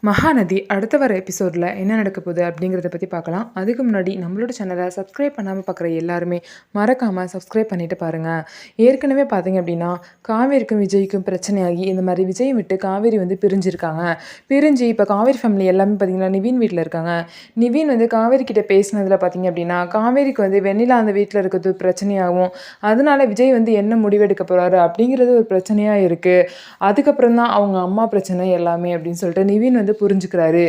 மகாநதி அடுத்த வர எபிசோடில் என்ன நடக்க போகுது அப்படிங்கிறத பற்றி பார்க்கலாம். அதுக்கு முன்னாடி நம்மளோட சேனலை சப்ஸ்கிரைப் பண்ணாமல் பார்க்குற எல்லாருமே மறக்காமல் சப்ஸ்கிரைப் பண்ணிவிட்டு பாருங்கள். ஏற்கனவே பார்த்தீங்க அப்படின்னா காவேரிக்கும் விஜய்க்கும் பிரச்சனையாகி இந்த மாதிரி விஜய் விட்டு காவேரி வந்து பிரிஞ்சிருக்காங்க. பிரிஞ்சு இப்போ காவேரி ஃபேமிலி எல்லாமே பார்த்தீங்கன்னா நிவின் வீட்டில் இருக்காங்க. நிவின் வந்து காவேரி கிட்ட பேசினதில் பார்த்தீங்க அப்படின்னா காவேரிக்கு வந்து வெண்ணிலா அந்த வீட்டில் இருக்கிறது பிரச்சனையாகும். அதனால விஜய் வந்து என்ன முடிவெடுக்க போகிறாரு அப்படிங்கிறது ஒரு பிரச்சனையாக இருக்குது. அதுக்கப்புறம் தான் அவங்க அம்மா பிரச்சனை எல்லாமே அப்படின்னு சொல்லிட்டு நிவின் வந்து புரிஞ்சுக்கிறாரு.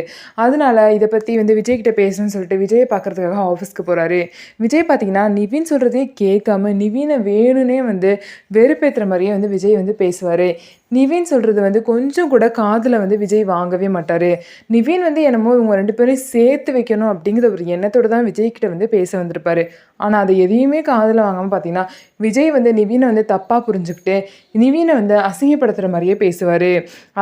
அதனால இதை பற்றி வந்து விஜய் கிட்ட பேசணும்னு சொல்லிட்டு விஜயை பார்க்கறதுக்காக ஆஃபீஸ்க்கு போகிறாரு. விஜய் பார்த்தீங்கன்னா நிவின் சொல்கிறதே கேட்காம நிவினை வேணும்னே வந்து வெறுப்பேற்றுற மாதிரியே வந்து விஜய் வந்து பேசுவார். நிவின் சொல்கிறது வந்து கொஞ்சம் கூட காதில் வந்து விஜய் வாங்கவே மாட்டார். நிவின் வந்து என்னமோ இவங்க ரெண்டு பேரும் சேர்த்து வைக்கணும் அப்படிங்கிற ஒரு எண்ணத்தோடு தான் விஜய்கிட்ட வந்து பேச வந்திருப்பார். ஆனால் அதை எதையுமே காதில் வாங்காமல் பார்த்தீங்கன்னா விஜய் வந்து நிவினை வந்து தப்பாக புரிஞ்சுக்கிட்டு நிவினை வந்து அசிங்கப்படுத்துகிற மாதிரியே பேசுவார்.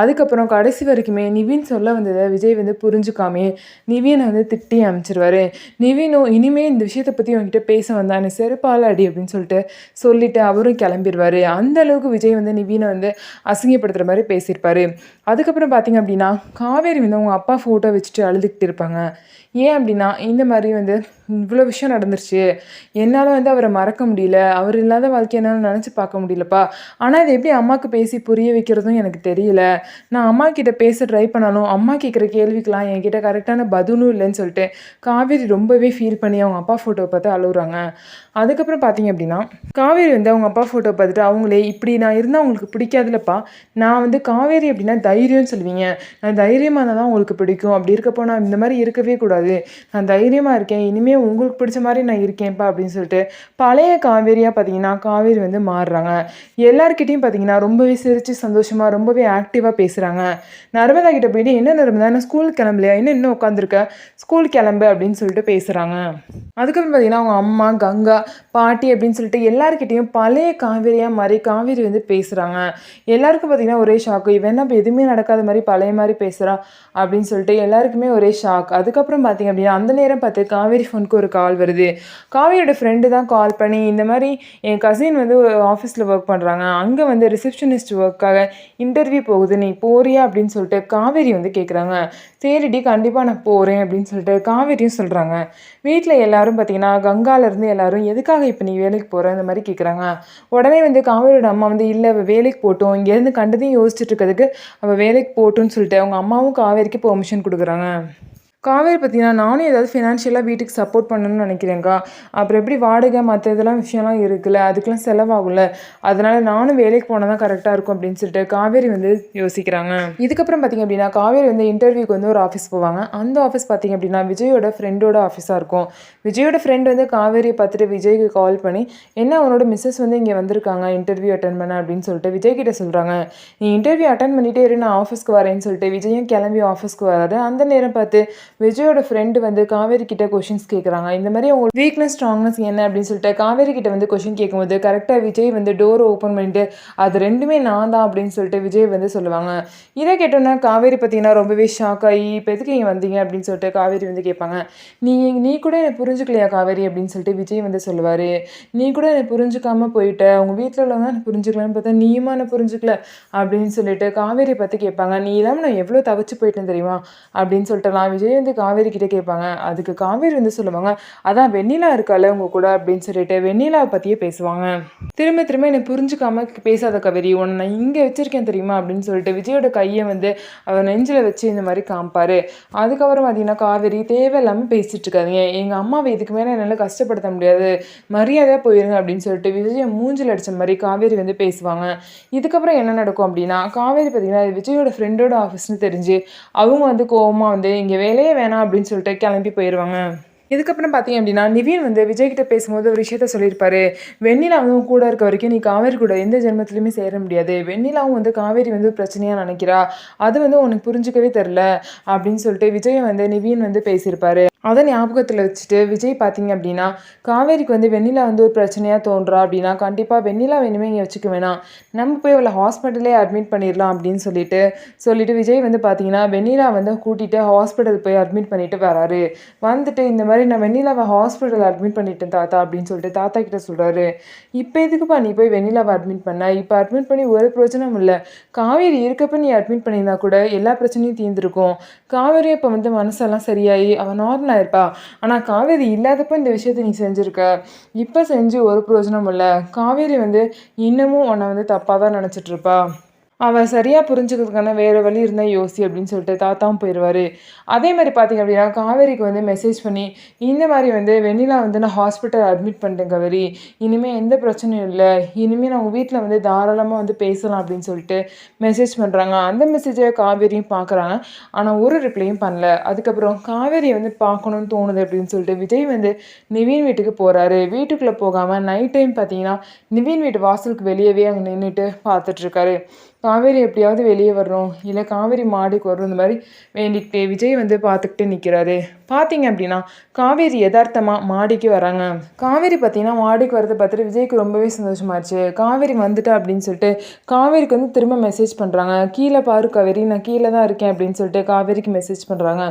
அதுக்கப்புறம் கடைசி வரைக்குமே நிவின் சொல்ல வந்ததை விஜய் வந்து புரிஞ்சுக்காமே நிவினை வந்து திட்டி அமைச்சிருவார். நிவினும் இனிமேல் இந்த விஷயத்தை பற்றி அவங்ககிட்ட பேச வந்தானே செருப்பால் அடி அப்படின்னு சொல்லிட்டு அவரும் கிளம்பிடுவார். அந்த அளவுக்கு விஜய் வந்து நிவினை வந்து அசிங்கப்படுத்துகிற மாதிரி பேசியிருப்பார். அதுக்கப்புறம் பார்த்திங்க அப்படின்னா காவேரி வந்து அவங்க அப்பா ஃபோட்டோ வச்சுட்டு அழுதுகிட்டு இருப்பாங்க. ஏன் அப்படின்னா இந்த மாதிரி வந்து இவ்வளோ விஷயம் நடந்துருச்சு, என்னால் வந்து அவரை மறக்க முடியல, அவர் இல்லாத வாழ்க்கை என்னால் நினச்சி பார்க்க முடியலப்பா. ஆனால் இது எப்படி அம்மாவுக்கு பேசி புரிய வைக்கிறதும் எனக்கு தெரியல. நான் அம்மா கிட்ட பேச ட்ரை பண்ணாலும் அம்மா கேட்குற கேள்விக்கெலாம் என்கிட்ட கரெக்டான பதிலும் இல்லைன்னு சொல்லிட்டு காவேரி ரொம்பவே ஃபீல் பண்ணி அவங்க அப்பா ஃபோட்டோவை பார்த்து அழுகுறாங்க. அதுக்கப்புறம் பார்த்தீங்க அப்படின்னா காவேரி வந்து அவங்க அப்பா ஃபோட்டோ பார்த்துட்டு அவங்களே இப்படி நான் இருந்தால் உங்களுக்கு பிடிக்காதுலப்பா, நான் வந்து காவேரி அப்படின்னா தைரியம்னு சொல்லுவீங்க, நான் தைரியமாக தான் உங்களுக்கு பிடிக்கும், அப்படி இருக்கப்போ நான் இந்த மாதிரி இருக்கவே கூடாது, நான் தைரியமாக இருக்கேன், இனிமேல் உங்களுக்கு பிடிச்ச மாதிரி நான் இருக்கேன்ப்பா அப்படின்னு சொல்லிட்டு பழைய காவேரியாக பார்த்தீங்கன்னா காவேரி வந்து மாறுறாங்க. எல்லாருக்கிட்டையும் பார்த்தீங்கன்னா ரொம்பவே சிரித்து சந்தோஷமாக ரொம்பவே ஆக்டிவாக பேசுகிறாங்க. நர்மதா கிட்ட போயிட்டு என்ன நர்மதா நான் ஸ்கூல் கிளம்பலையா, இன்னும் உட்காந்துருக்க, ஸ்கூல் கிளம்பு அப்படின்னு சொல்லிட்டு பேசுகிறாங்க. அதுக்கப்புறம் பார்த்தீங்கன்னா அவங்க அம்மா கங்கா பாட்டி அப்படின்னு சொல்லிட்டு எல்லாருக்கிட்டையும் பழைய காவேரியாக மாதிரி காவேரி வந்து பேசுகிறாங்க. எல்லாருக்கும் பார்த்தீங்கன்னா ஒரே ஷாக்கு, இவன் என்ன எதுவுமே நடக்காத மாதிரி பழைய மாதிரி பேசுகிறா அப்படின்னு சொல்லிட்டு எல்லாருக்குமே ஒரே ஷாக். அதுக்கப்புறம் பார்த்தீங்க அப்படின்னா அந்த நேரம் பார்த்து காவேரி ஃபோனுக்கு ஒரு கால் வருது. காவேரியோட ஃப்ரெண்டு தான் கால் பண்ணி இந்த மாதிரி என் கசின் வந்து ஆஃபீஸில் ஒர்க் பண்ணுறாங்க, அங்கே வந்து ரிசப்ஷனிஸ்ட் ஒர்க்காக இன்டர்வியூ போகுது, நீ போறியா அப்படின்னு சொல்லிட்டு காவேரி வந்து கேட்குறாங்க. சரிடி கண்டிப்பாக நான் போகிறேன் அப்படின்னு சொல்லிட்டு காவேரியும் சொல்கிறாங்க. வீட்டில் எல்லாரும் பார்த்தீங்கன்னா கங்காலேருந்து எல்லாரும் எதுக்காக இப்போ நீ வேலைக்கு போகிற இந்த மாதிரி கேட்குறாங்க. உடனே வந்து காவேரியோட அம்மா வந்து இல்லை அவள் வேலைக்கு போட்டோம், இங்கேருந்து கண்டதையும் யோசிச்சுட்டு இருக்கிறதுக்கு அவள் வேலைக்கு போட்டோன்னு சொல்லிட்டு அவங்க அம்மாவும் காவேரிக்கு பெர்மிஷன் கொடுக்குறாங்க. காவேரி பார்த்தீங்கன்னா நானும் ஏதாவது ஃபினான்ஷியலாக வீட்டுக்கு சப்போர்ட் பண்ணணும்னு நினைக்கிறேங்க்கா, அப்புறம் எப்படி வாடகை மற்ற இதெல்லாம் விஷயம்லாம் இருக்குல்ல, அதுக்கெலாம் செலவாகும்ல, அதனால் நானும் வேலைக்கு போனால் தான் கரெக்டாக இருக்கும் அப்படின்னு சொல்லிட்டு காவேரி வந்து யோசிக்கிறாங்க. இதுக்கப்புறம் பார்த்திங்க அப்படின்னா காவேரி வந்து இன்டர்வியூக்கு வந்து ஒரு ஆஃபீஸ் போவாங்க. அந்த ஆஃபீஸ் பார்த்திங்க அப்படின்னா விஜயோட ஃப்ரெண்டோட ஆஃபீஸாக இருக்கும். விஜயோட ஃப்ரெண்ட் வந்து காவேரியை பார்த்துட்டு விஜய்க்கு கால் பண்ணி என்ன அவனோட மிஸ்ஸஸ் வந்து இங்கே வந்திருக்காங்க இன்டர்வியூ அட்டன் பண்ண அப்படின்னு சொல்லிட்டு விஜய் கிட்ட சொல்கிறாங்க. நீ இன்டர்வியூ அட்டன் பண்ணிகிட்டே இரு, நான் ஆஃபீஸ்க்கு வரேன்னு சொல்லிட்டு விஜயும் கிளம்பி ஆஃபீஸ்க்கு வராரு. அந்த நேரம் பார்த்து விஜயோட ஃப்ரெண்டு வந்து காவேரி கிட்ட கொஷின்ஸ் கேட்குறாங்க. இந்த மாதிரி அவங்க வீக்னஸ் ஸ்ட்ராங்னஸ் என்ன அப்படின்னு சொல்லிட்டு காவேரி கிட்ட வந்து கொஷின் கேட்கும்போது கரெக்டாக விஜய் வந்து டோரை ஓப்பன் பண்ணிட்டு அது ரெண்டுமே நான் தான் அப்படின்னு சொல்லிட்டு விஜய் வந்து சொல்லுவாங்க. இதை கேட்டோன்னா காவேரி பார்த்தீங்கன்னா ரொம்பவே ஷாக் ஆகி இப்போ எதுக்கு இங்கே வந்தீங்க அப்படின்னு சொல்லிட்டு காவேரி வந்து கேட்பாங்க. நீ கூட என்னை புரிஞ்சுக்கலையா காவேரி அப்படின்னு சொல்லிட்டு விஜய் வந்து சொல்லுவார். நீ கூட என்னை புரிஞ்சுக்காம போயிட்ட, அவங்க வீட்டில் உள்ளவங்க என்னை புரிஞ்சுக்கலான்னு பார்த்தா நீயுமா என்னை புரிஞ்சுக்கல அப்படின்னு சொல்லிட்டு காவேரி பார்த்து கேட்பாங்க. நீ இல்லாமல் நான் எவ்வளோ தவிச்சு போயிட்டேன் தெரியுமா அப்படின்னு சொல்லிட்டு நான் விஜய் வந்து காவேரி கிட்டே கேட்பாங்க. அதுக்கு காவேரி வந்து சொல்லுவாங்க, அதான் வெண்ணிலா இருக்கால உங்க கூட அப்படின்னு சொல்லிட்டு வெண்ணிலாவை பற்றியே பேசுவாங்க. திரும்ப திரும்ப என்னை புரிஞ்சுக்காம பேசாத காவேரி, உன்னை நான் இங்கே வச்சிருக்கேன் தெரியுமா அப்படின்னு சொல்லிட்டு விஜயோட கையை வந்து அவர் நெஞ்சில் வச்சு இந்த மாதிரி காமிப்பார். அதுக்கப்புறம் பார்த்தீங்கன்னா காவேரி தேவையில்லாமல் பேசிட்டு இருக்காதீங்க, எங்கள் அம்மாவை இதுக்கு மேலே என்னால் கஷ்டப்படுத்த முடியாது, மரியாதையாக போயிருங்க அப்படின்னு சொல்லிட்டு விஜயை மூஞ்சில் அடித்த மாதிரி காவேரி வந்து பேசுவாங்க. இதுக்கப்புறம் என்ன நடக்கும் அப்படின்னா காவேரி பார்த்தீங்கன்னா விஜயோட ஃப்ரெண்டோட ஆஃபீஸ்னு தெரிஞ்சு அவங்க வந்து கோவமாக வந்து இங்கே வேலையே வேணாம் அப்படின்னு சொல்லிட்டு கிளம்பி போயிடுவாங்க. இதுக்கப்புறம் பார்த்தீங்க அப்படின்னா நிவின் வந்து விஜய்கிட்ட பேசும்போது ஒரு விஷயத்த சொல்லியிருப்பாரு. வெண்ணிலாவும் கூட இருக்க வரைக்கும் நீ காவேரி கூட எந்த ஜென்மத்திலையுமே சேர முடியாது, வெண்ணிலாவும் வந்து காவேரி வந்து பிரச்சனையாக நினைக்கிறா, அது வந்து உனக்கு புரிஞ்சுக்கவே தெரில அப்படின்னு சொல்லிட்டு விஜயை வந்து நிவின் வந்து பேசியிருப்பாரு. அதை ஞாபகத்தில் வச்சுட்டு விஜய் பார்த்தீங்க அப்படின்னா காவேரிக்கு வந்து வெண்ணிலா வந்து ஒரு பிரச்சனையாக தோன்றா அப்படின்னா கண்டிப்பாக வெண்ணிலா வேணுமே இங்கே வச்சுக்க வேணாம், நம்ம போய் அவளை ஹாஸ்பிட்டலே அட்மிட் பண்ணிடலாம் அப்படின்னு சொல்லிட்டு விஜய் வந்து பார்த்தீங்கன்னா வெண்ணிலா வந்து கூட்டிகிட்டு ஹாஸ்பிட்டல் போய் அட்மிட் பண்ணிட்டு வராரு. வந்துட்டு இந்த மாதிரி நான் வெண்ணிலாவை ஹாஸ்பிட்டல் அட்மிட் பண்ணிட்டேன் தாத்தா அப்படின்னு சொல்லிட்டு தாத்தா கிட்ட சொல்கிறாரு. இப்போ எதுக்குப்பா நீ போய் வெண்ணிலாவை அட்மிட் பண்ண, இப்போ அட்மிட் பண்ணி ஒரு பிரச்சனையும் இல்லை, காவேரி இருக்கப்ப நீ அட்மிட் பண்ணியிருந்தா கூட எல்லா பிரச்சனையும் தீர்ந்துருக்கும். காவேரி இப்போ வந்து மனசெல்லாம் சரியாயி அவன் நார்மலாக இருப்பா. ஆனால் காவேரி இல்லாதப்போ இந்த விஷயத்தை நீ செஞ்சுருக்க, இப்போ செஞ்சு ஒரு பிரயோஜனம் இல்லை. காவேரி வந்து இன்னமும் உன்னை வந்து தப்பாக தான் நினச்சிட்ருப்பா. அவள் சரியாக புரிஞ்சுக்கிறதுக்கான வேறு வழி இருந்தால் யோசி அப்படின்னு சொல்லிட்டு தாத்தாவும் போயிடுவார். அதே மாதிரி பார்த்திங்க அப்படின்னா காவேரிக்கு வந்து மெசேஜ் பண்ணி இந்த மாதிரி வந்து வெண்ணிலா வந்து நான் ஹாஸ்பிட்டல் அட்மிட் பண்ணிட்டேன் காவேரி, இனிமேல் எந்த பிரச்சனையும் இல்லை, இனிமேல் நான் உங்கள் வீட்டில் வந்து தாராளமாக வந்து பேசலாம் அப்படின்னு சொல்லிட்டு மெசேஜ் பண்ணுறாங்க. அந்த மெசேஜை காவேரியும் பார்க்குறாங்க, ஆனால் ஒரு ரிப்ளையும் பண்ணல. அதுக்கப்புறம் காவேரியை வந்து பார்க்கணுன்னு தோணுது அப்படின்னு சொல்லிட்டு விஜய் வந்து நிவின் வீட்டுக்கு போகிறாரு. வீட்டுக்குள்ளே போகாமல் நைட் டைம் பார்த்தீங்கன்னா நிவின் வீட்டு வாசலுக்கு வெளியவே அங்கே நின்றுட்டு பார்த்துட்ருக்காரு. காவேரி எப்படியாவது வெளியே வரணும், இல்லை காவேரி மாடிக்கு வரணும், இந்த மாதிரி வேண்டிக்கிட்டே விஜய் வந்து பார்த்துக்கிட்டே நிற்கிறாரு. பார்த்தீங்க அப்படின்னா காவேரி யதார்த்தமாக மாடிக்கு வராங்க. காவேரி பார்த்தீங்கன்னா மாடிக்கு வரதை பார்த்துட்டு விஜய்க்கு ரொம்பவே சந்தோஷமாச்சு. காவேரி வந்துட்டா அப்படின்னு சொல்லிட்டு காவேரிக்கு வந்து திரும்ப மெசேஜ் பண்ணுறாங்க. கீழே பாரு காவேரி, நான் கீழே தான் இருக்கேன் அப்படின்னு சொல்லிட்டு காவேரிக்கு மெசேஜ் பண்ணுறாங்க.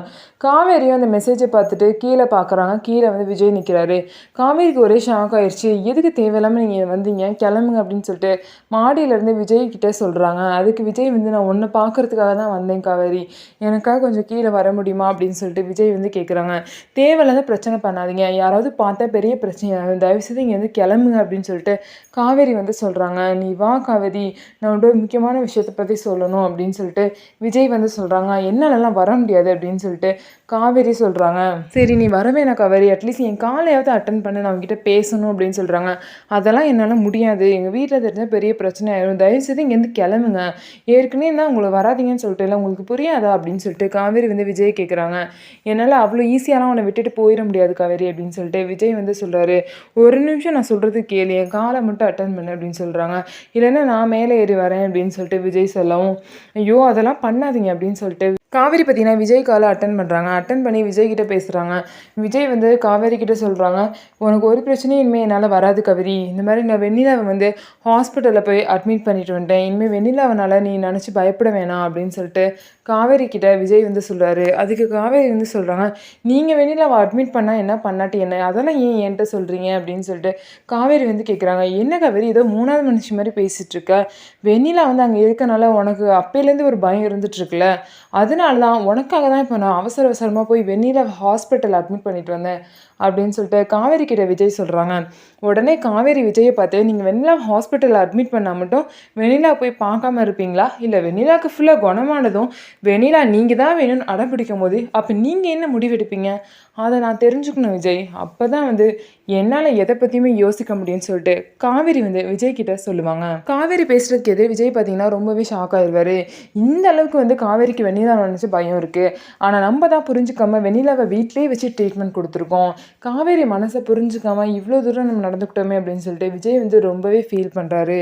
காவேரியும் அந்த மெசேஜை பார்த்துட்டு கீழே பார்க்குறாங்க. கீழே வந்து விஜய் நிற்கிறாரு. காவேரிக்கு ஒரே ஷாக் ஆயிடுச்சு. எதுக்கு தேவையில்லாமல் நீங்கள் வந்தீங்க, கிளம்புங்க அப்படின்னு சொல்லிட்டு மாடியிலேருந்து விஜய் கிட்டே சொல்கிறாங்க. அதுக்கு விஜய் வந்து நான் ஒன்றை பார்க்குறதுக்காக தான் வந்தேன் காவேரி, எனக்காக கொஞ்சம் கீழே வர முடியுமா அப்படின்னு சொல்லிட்டு விஜய் வந்து கேட்குறாங்க. தேவையில்லாத பிரச்சனை பண்ணாதீங்க, யாராவது பார்த்தா பெரிய பிரச்சனையாகும், தயவுசெய்து இங்கே வந்து கிளம்புங்க அப்படின்னு சொல்லிட்டு காவேரி வந்து சொல்கிறாங்க. நீ வா காவேரி, நான் ஒரு முக்கியமான விஷயத்தை பற்றி சொல்லணும் அப்படின்னு சொல்லிட்டு விஜய் வந்து சொல்கிறாங்க. என்னாலலாம் வர முடியாது அப்படின்னு சொல்லிட்டு காவேரி சொல்கிறாங்க. சரி நீ வரவேணா காவேரி, அட்லீஸ்ட் என் காலையாவது அட்டன் பண்ண, நான் அவங்ககிட்ட பேசணும் அப்படின்னு சொல்கிறாங்க. அதெல்லாம் என்னால் முடியாது, எங்கள் வீட்டில் தெரிஞ்சால் பெரிய பிரச்சனை ஆயிடும், தயவுசெய்து இங்கேருந்து கிளம்புங்க, ஏற்கனவே தான் உங்களை வராதிங்கன்னு சொல்லிட்டு இல்லை உங்களுக்கு புரியாதா அப்படின்னு சொல்லிட்டு காவேரி வந்து விஜய் கேட்குறாங்க. என்னால் அவ்வளோ ஈஸியாலாம் உன்னை விட்டுட்டு போயிட முடியாது காவேரி அப்படின்னு சொல்லிட்டு விஜய் வந்து சொல்கிறாரு. ஒரு நிமிஷம் நான் சொல்கிறது கேளு, என் காலை மட்டும் அட்டன் பண்ணு அப்படின்னு சொல்கிறாங்க. இல்லைன்னா நான் மேலே ஏறி வரேன் அப்படின்னு சொல்லிட்டு விஜய் சொல்லவும், ஐயோ அதெல்லாம் பண்ணாதீங்க அப்படின்னு சொல்லிட்டு காவேரி பார்த்தீங்கன்னா விஜய் காலை அட்டன் பண்ணுறாங்க. அட்டன் பண்ணி விஜய் கிட்டே பேசுகிறாங்க. விஜய் வந்து காவேரி கிட்டே சொல்கிறாங்க, உனக்கு ஒரு பிரச்சனையும் இனிமேல் என்னால் வராது காவேரி, இந்த மாதிரி நான் வெண்ணிலாவை வந்து ஹாஸ்பிட்டலில் போய் அட்மிட் பண்ணிட்டு வந்துட்டேன், இனிமேல் வெண்ணிலாவனால் நீ நினச்சி பயப்பட வேணாம் அப்படின்னு சொல்லிட்டு காவேரி கிட்ட விஜய் வந்து சொல்கிறாரு. அதுக்கு காவேரி வந்து சொல்கிறாங்க, நீங்கள் வெண்ணிலாவை அட்மிட் பண்ணால் என்ன, பண்ணாட்டி என்ன, அதெல்லாம் ஏன் என்கிட்ட சொல்கிறீங்க அப்படின்னு சொல்லிட்டு காவேரி வந்து கேட்குறாங்க. என்ன காவேரி ஏதோ மூணாவது மனுஷன் மாதிரி பேசிகிட்டு இருக்க, வெண்ணிலா வந்து அங்கே இருக்கனால உனக்கு அப்பையிலேருந்து ஒரு பயம் இருந்துகிட்ருக்குல்ல, அதனால தான் உனக்காக தான் இப்போ நான் அவசரமாக போய் வெண்ணிலா ஹாஸ்பிட்டல் அட்மிட் பண்ணிட்டு வந்தேன் அப்படின்னு சொல்லிட்டு காவேரி கிட்ட விஜய் சொல்கிறாங்க. உடனே காவேரி விஜயை பார்த்து, நீங்கள் வெண்ணிலா ஹாஸ்பிட்டலில் அட்மிட் பண்ணால் மட்டும் வெண்ணிலா போய் பார்க்காம இருப்பீங்களா, இல்லை வெண்ணிலாவுக்கு ஃபுல்லாக குணமானதும் வெண்ணிலா நீங்கள் தான் வேணும்னு அடம் பிடிக்கும் போது அப்போ நீங்கள் என்ன முடிவெடுப்பீங்க, அதை நான் தெரிஞ்சுக்கணும் விஜய், அப்போ தான் வந்து என்னால் எதை பற்றியுமே யோசிக்க முடியும்னு சொல்லிட்டு காவேரி வந்து விஜய் கிட்ட சொல்லுவாங்க. காவேரி பேசுகிறதுக்கு எது விஜய் பார்த்தீங்கன்னா ரொம்பவே ஷாக் ஆயிடுவார். இந்த அளவுக்கு வந்து காவேரிக்கு வெண்ணிலா நினச்சி பயம் இருக்குது, ஆனால் நம்ம தான் புரிஞ்சுக்காம வெண்ணிலாவை வீட்டிலே வச்சு ட்ரீட்மெண்ட் கொடுத்துருக்கோம், காவேரி மனசை புரிஞ்சுக்காம இவ்வளோ தூரம் நம்ம நடந்துக்கிட்டோமே அப்படின்னு சொல்லிட்டு விஜய் வந்து ரொம்பவே ஃபீல் பண்ணுறாரு.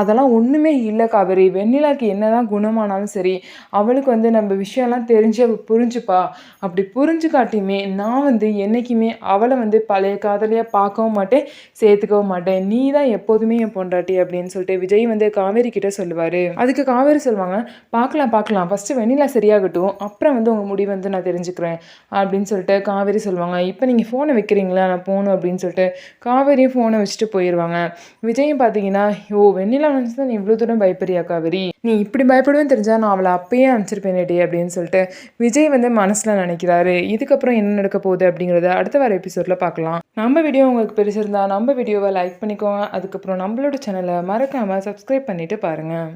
அதெல்லாம் ஒன்றுமே இல்லை காவேரி, வெண்ணிலாக்கு என்ன தான் குணமானாலும் சரி, அவளுக்கு வந்து நம்ம விஷயம்லாம் தெரிஞ்சு அவள் புரிஞ்சுப்பா, அப்படி புரிஞ்சுக்காட்டியுமே நான் வந்து என்றைக்குமே அவளை வந்து பழைய காதலியாக பார்க்கவும் மாட்டேன், சேர்த்துக்கவும் மாட்டேன், நீ தான் எப்போதுமே என் பொண்டாட்டி அப்படின்னு சொல்லிட்டு விஜய் வந்து காவேரி கிட்ட சொல்லுவார். அதுக்கு காவேரி சொல்லுவாங்க, பார்க்கலாம் ஃபஸ்ட்டு வெண்ணிலா சரியாகட்டும், அப்புறம் வந்து உங்கள் முடிவு வந்து நான் தெரிஞ்சுக்கிறேன் அப்படின்னு சொல்லிட்டு காவேரி சொல்லுவாங்க. இப்போ நீங்கள் ஃபோனை வைக்கிறீங்களா, நான் போகணும் அப்படின்னு சொல்லிட்டு காவேரியும் ஃபோனை வச்சுட்டு போயிடுவாங்க. விஜயும் பார்த்தீங்கன்னா, வெண்ணிலா நினச்சி தான் நீ இவ்வளோ தூரம் பயப்படுறியா காவேரி, நீ இப்படி பயப்படுவேன்னு தெரிஞ்சால் நான் அவளை அப்பயே அனுப்பிச்சிருப்பேனேடி அப்படின்னு சொல்லிட்டு விஜய் வந்து மனசில் நினைக்கிறாரு. இதுக்கப்புறம் என்ன நடக்க போகுது அப்படிங்கிறத அடுத்த வர எபிசோடில் பார்க்கலாம். நம்ம வீடியோ உங்களுக்கு பிடிச்சிருந்தா நம்ம வீடியோவை லைக் பண்ணிக்கோங்க. அதுக்கப்புறம் நம்மளோட சேனலை மறக்காமல் சப்ஸ்கிரைப் பண்ணிவிட்டு பாருங்கள்.